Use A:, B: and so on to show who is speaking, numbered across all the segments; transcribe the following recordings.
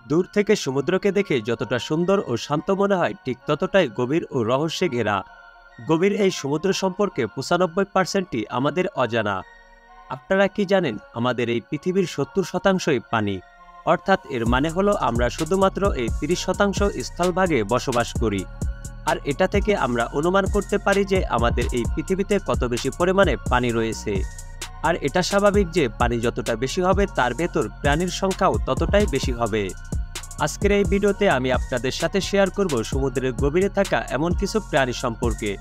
A: দূর থেকে সমুদ্রকে দেখে যতটা সুন্দর ও শান্ত মনে হয়, ঠিক ততটাই গভীর ও রহস্যে ঘেরা। গভীর এই সমুদ্র সম্পর্কে 95%ই আমাদের অজানা। আপনারা কি জানেন, আমাদের এই পৃথিবীর 70%ই পানি। অর্থাৎ এর মানে হলো আমরা শুধুমাত্র এই 30% স্থলভাগে বসবাস করি। আর এটা থেকে আমরা অনুমান করতে পারি যে আমাদের এই পৃথিবীতে কত বেশি পরিমাণে পানি রয়েছে। আর এটা স্বাভাবিক যে পানি যতটা বেশি হবে তার ভেতর প্রাণীর সংখ্যাও ততটাই বেশি হবে। আজকের এই ভিডিওতে আমি আপনাদের সাথে শেয়ার করব সমুদ্রের গভীরে থাকা এমন কিছু প্রাণী সম্পর্কে,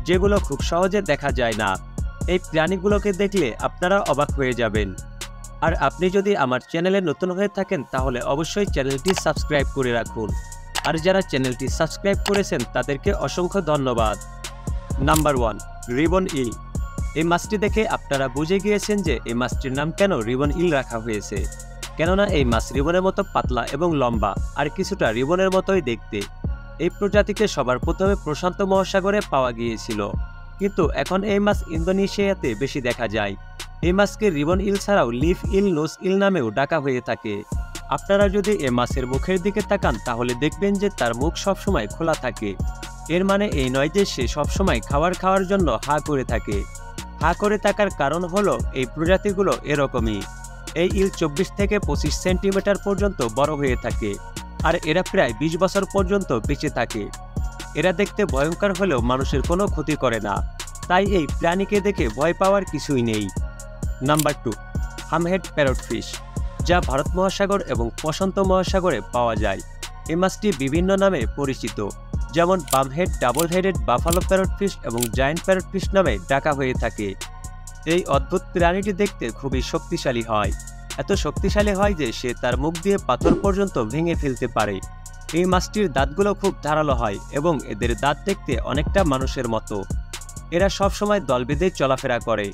A: যেগুলো খুব সহজে দেখা যায় না। এই প্রাণীগুলোকে দেখলে আপনারা অবাক হয়ে যাবেন। আর আপনি যদি আমার চ্যানেলে নতুন হয়ে থাকেন তাহলে অবশ্যই চ্যানেলটি সাবস্ক্রাইব করে রাখুন। আর যারা চ্যানেলটি সাবস্ক্রাইব করেছেন তাদেরকে অসংখ্য ধন্যবাদ। নাম্বার 1, রিবন ইল। এই মাছটি দেখে আপনারা বুঝে গিয়েছেন যে এই মাছটির নাম কেন রিবন ইল রাখা হয়েছে। কেননা এই মাছ রিবনের মতো পাতলা এবং লম্বা, আর কিছুটা রিবনের মতোই দেখতে। এই প্রজাতিকে সবার প্রথমে প্রশান্ত মহাসাগরে পাওয়া গিয়েছিল, কিন্তু এখন এই মাছ ইন্দোনেশিয়াতে বেশি দেখা যায়। এই মাছকে রিবন ইল ছাড়াও লিফ ইল, নোজ ইল নামেও ডাকা হয়ে থাকে। আপনারা যদি এই মাছের মুখের দিকে তাকান তাহলে দেখবেন যে তার মুখ সবসময় খোলা থাকে। এর মানে এই নয় যে সে সবসময় খাওয়ার জন্য হা করে থাকে। হা করে থাকার কারণ হলো এই প্রজাতিগুলো এরকমই। এই ইল 24 থেকে 25 সেন্টিমিটার পর্যন্ত বড় হয়ে থাকে, আর এরা প্রায় 20 বছর পর্যন্ত বেঁচে থাকে। এরা দেখতে ভয়ঙ্কর হলেও মানুষের কোনো ক্ষতি করে না, তাই এই প্রাণীকে দেখে ভয় পাওয়ার কিছুই নেই। নাম্বার 2, হামহেড প্যারটফিশ, যা ভারত মহাসাগর এবং প্রশান্ত মহাসাগরে পাওয়া যায়। এই মাছটি বিভিন্ন নামে পরিচিত, যেমন বামহেড, ডাবল হেডেড, বাফালো প্যারটফিশ এবং জায়ান্ট প্যারটফিশ নামে ডাকা হয়ে থাকে। এই অদ্ভুত প্রাণীটি দেখতে খুবই শক্তিশালী হয়। এত শক্তিশালী হয় যে সে তার মুখ দিয়ে পাথর পর্যন্ত ভেঙে ফেলতে পারে। এই মাছটির দাঁতগুলো খুব ধারালো হয় এবং এদের দাঁত দেখতে অনেকটা মানুষের মতো। এরা সবসময় দল বেঁধে চলাফেরা করে।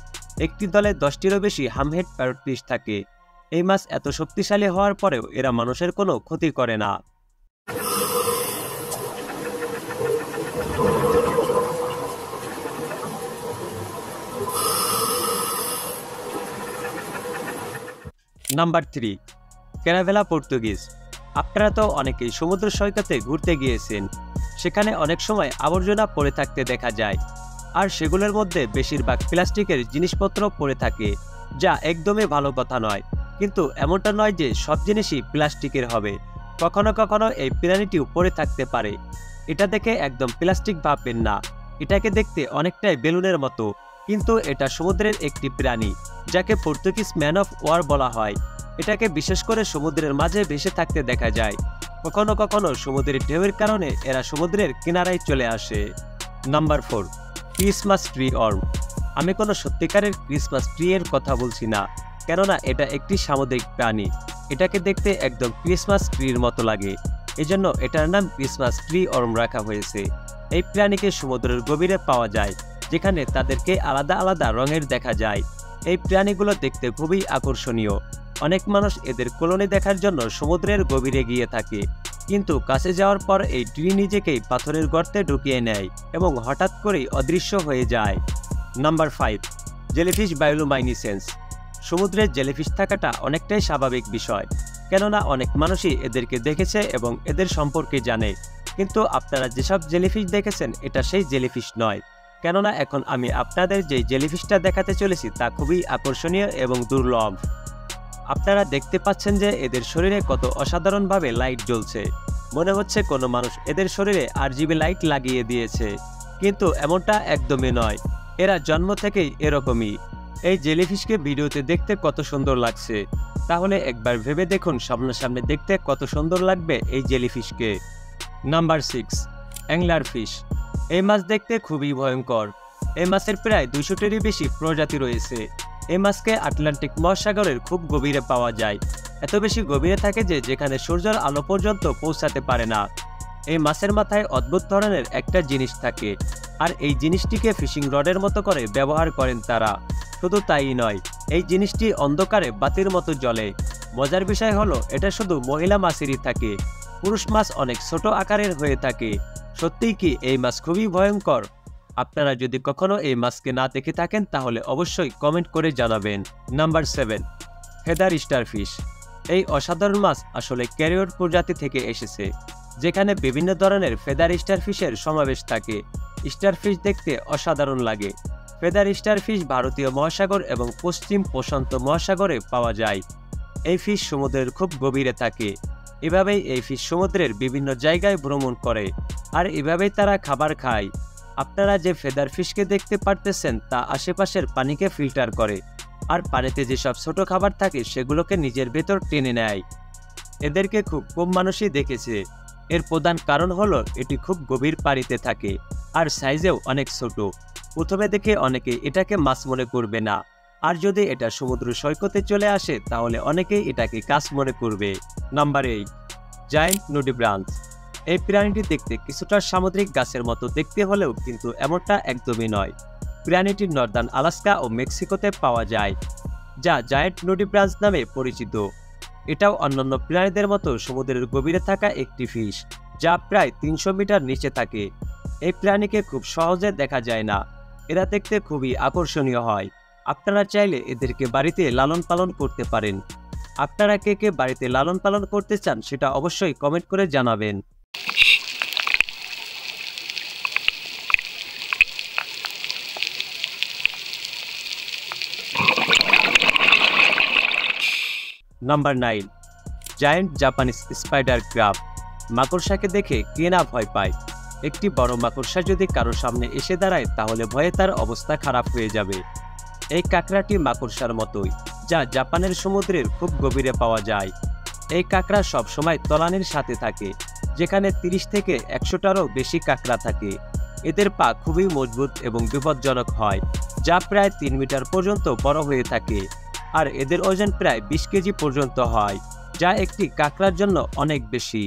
A: একটি দলে 10টিরও বেশি হামহেড প্যারটফিশ থাকে। এই মাছ এত শক্তিশালী হওয়ার পরেও এরা মানুষের কোনো ক্ষতি করে না। Number 3, caravela Portuguese. আপনারা তো অনেকেই সমুদ্র সৈকতে ঘুরতে গিয়েছেন। সেখানে অনেক সময় আবর্জনা পড়ে থাকতে দেখা যায়, আর সেগুলোর মধ্যে বেশিরভাগ প্লাস্টিকের জিনিসপত্র পড়ে থাকে, যা একদমই ভালো কথা নয়। কিন্তু এমনটা নয় যে সব জিনিসই প্লাস্টিকের হবে। কখনো কখনো এই প্রাণীটিও পড়ে থাকতে পারে। এটা দেখে একদম প্লাস্টিক ভাববেন না। এটাকে দেখতে অনেকটাই বেলুনের মতো, কিন্তু এটা সমুদ্রের একটি প্রাণী, যাকে পর্তুগিজ ম্যান অফ ওয়ার বলা হয়। এটাকে বিশেষ করে সমুদ্রের মাঝে ভেসে থাকতে দেখা যায়। কখনো কখনো সমুদ্রের ঢেউয়ের কারণে এরা সমুদ্রের কিনারায় চলে আসে। Number 4, Christmas tree worm. আমি কোনো সত্যিকারের ক্রিসমাস ট্রি এর কথা বলছি না, কেননা এটা একটি সামুদ্রিক প্রাণী। এটাকে দেখতে একদম ক্রিসমাস ট্রির মতো লাগে, এজন্য এটার নাম ক্রিসমাস ট্রি অর্ম রাখা হয়েছে। এই প্রাণীকে সমুদ্রের গভীরে পাওয়া যায়, যেখানে তাদেরকে আলাদা আলাদা রঙের দেখা যায়। এই প্রাণীগুলো দেখতে খুবই আকর্ষণীয়। অনেক মানুষ এদের কলোনি দেখার জন্য সমুদ্রের গভীরে গিয়ে থাকে, কিন্তু কাছে যাওয়ার পর এই ট্রি নিজেকেই পাথরের গর্তে ঢুকিয়ে নেয় এবং হঠাৎ করেই অদৃশ্য হয়ে যায়। Number 5, jellyfish bioluminescence. সমুদ্রের জেলিফিশ থাকাটা অনেকটাই স্বাভাবিক বিষয়, কেননা অনেক মানুষই এদেরকে দেখেছে এবং এদের সম্পর্কে জানে। কিন্তু আপনারা যেসব জেলিফিশ দেখেছেন এটা সেই জেলিফিশ নয়, কেননা এখন আমি আপনাদের যে জেলিফিশটা দেখাতে চলেছি তা খুবই আকর্ষণীয় এবং দুর্লভ। আপনারা দেখতে পাচ্ছেন যে এদের শরীরে কত অসাধারণভাবে লাইট জ্বলছে। মনে হচ্ছে কোনো মানুষ এদের শরীরে RGB লাইট লাগিয়ে দিয়েছে, কিন্তু এমনটা একদমই নয়। এরা জন্ম থেকেই এরকমই। এই জেলিফিশকে ভিডিওতে দেখতে কত সুন্দর লাগছে, তাহলে একবার ভেবে দেখুন সামনাসামনি দেখতে কত সুন্দর লাগবে এই জেলিফিশকে। Number 6, angler fish. এই মাছ দেখতে খুবই ভয়ঙ্কর। এই মাছের প্রায় 200টিরও বেশি প্রজাতি রয়েছে। এই মাছকে আটলান্টিক মহাসাগরের খুব গভীরে পাওয়া যায়। এত বেশি গভীরে থাকে যে যেখানে সূর্যের আলো পর্যন্ত পৌঁছাতে পারে না। এই মাছের মাথায় অদ্ভুত ধরনের একটা জিনিস থাকে, আর এই জিনিসটিকে ফিশিং রডের মতো করে ব্যবহার করেন তারা। শুধু তাই নয়, এই জিনিসটি অন্ধকারে বাতির মতো জ্বলে। মজার বিষয় হলো এটা শুধু মহিলা মাছেরই থাকে। পুরুষ মাছ অনেক ছোট আকারের হয়ে থাকে। সত্যিই কি এই মাছ খুবই ভয়ঙ্কর? আপনারা যদি কখনো এই মাছকে না দেখে থাকেন তাহলে অবশ্যই কমেন্ট করে জানাবেন। Number 7, feather starfish. এই অসাধারণ মাছ আসলে ক্যারিয়র প্রজাতি থেকে এসেছে, যেখানে বিভিন্ন ধরনের ফেদার স্টারফিশের সমাবেশ থাকে। স্টারফিশ দেখতে অসাধারণ লাগে। ফেদার স্টারফিশ ভারতীয় মহাসাগর এবং পশ্চিম প্রশান্ত মহাসাগরে পাওয়া যায়। এই ফিশ সমুদ্রের খুব গভীরে থাকে। এভাবেই এই ফিশ সমুদ্রের বিভিন্ন জায়গায় ভ্রমণ করে, আর এভাবেই তারা খাবার খায়। আপনারা যে ফেদার ফিশকে দেখতে পারতেছেন তা আশেপাশের পানিকে ফিল্টার করে, আর পানিতে যেসব ছোট খাবার থাকে সেগুলোকে নিজের ভেতর টেনে নেয়। এদেরকে খুব কম মানুষই দেখেছে। এর প্রধান কারণ হলো এটি খুব গভীর পানিতে থাকে আর সাইজেও অনেক ছোট। প্রথমে দেখে অনেকে এটাকে মাছ মনে করবে না, আর যদি এটা সমুদ্র সৈকতে চলে আসে তাহলে অনেকেই এটাকে কাছ মনে করবে। Number 8, giant nudibranch. এই প্রাণীটি দেখতে কিছুটা সামুদ্রিক গাছের মতো দেখতে হলেও কিন্তু এমনটা একদমই নয়। প্রাণীটি নর্দার্ন আলাস্কা ও মেক্সিকোতে পাওয়া যায়, যা জায়ান্ট নুডিব্রাঞ্চ নামে পরিচিত। এটাও অন্যান্য প্রাণীদের মতো সমুদ্রের গভীরে থাকা একটি ফিশ, যা প্রায় 300 মিটার নিচে থাকে। এই প্রাণীকে খুব সহজে দেখা যায় না। এরা দেখতে খুবই আকর্ষণীয় হয়। আপনারা চাইলে এদেরকে বাড়িতে লালন পালন করতে পারেন। আপনারা কে কে বাড়িতে লালন পালন করতে চান সেটা অবশ্যই কমেন্ট করে জানাবেন। Number 9, giant Japanese spider crab. মাকড়সাকে দেখে কে না ভয় পায়। একটি বড় মাকড়সা যদি কারো সামনে এসে দাঁড়ায় তাহলে ভয়ে তার অবস্থা খারাপ হয়ে যাবে। এই কাঁকড়াটি মাকড়সার মতোই, যা জাপানের সমুদ্রের খুব গভীরে পাওয়া যায়। এই কাঁকড়া সবসময় তলানির সাথে থাকে, যেখানে 30 থেকে 100টারও বেশি কাঁকড়া থাকে। এদের পা খুবই মজবুত এবং বিপজ্জনক হয়, যা প্রায় 3 মিটার পর্যন্ত বড় হয়ে থাকে, আর এদের ওজন প্রায় 20 কেজি পর্যন্ত হয়, যা একটি কাঁকড়ার জন্য অনেক বেশি।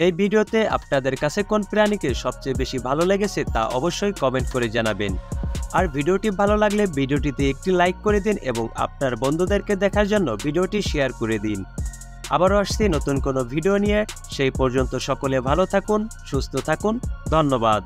A: এই ভিডিওতে আপনাদের কাছে কোন প্রাণীকে সবচেয়ে বেশি ভালো লেগেছে তা অবশ্যই কমেন্ট করে জানাবেন। আর ভিডিওটি ভালো লাগলে ভিডিওটিতে একটি লাইক করে দিন এবং আপনার বন্ধুদেরকে দেখার জন্য ভিডিওটি শেয়ার করে দিন। আবারও আসছি নতুন কোনো ভিডিও নিয়ে। সেই পর্যন্ত সকলে ভালো থাকুন, সুস্থ থাকুন। ধন্যবাদ।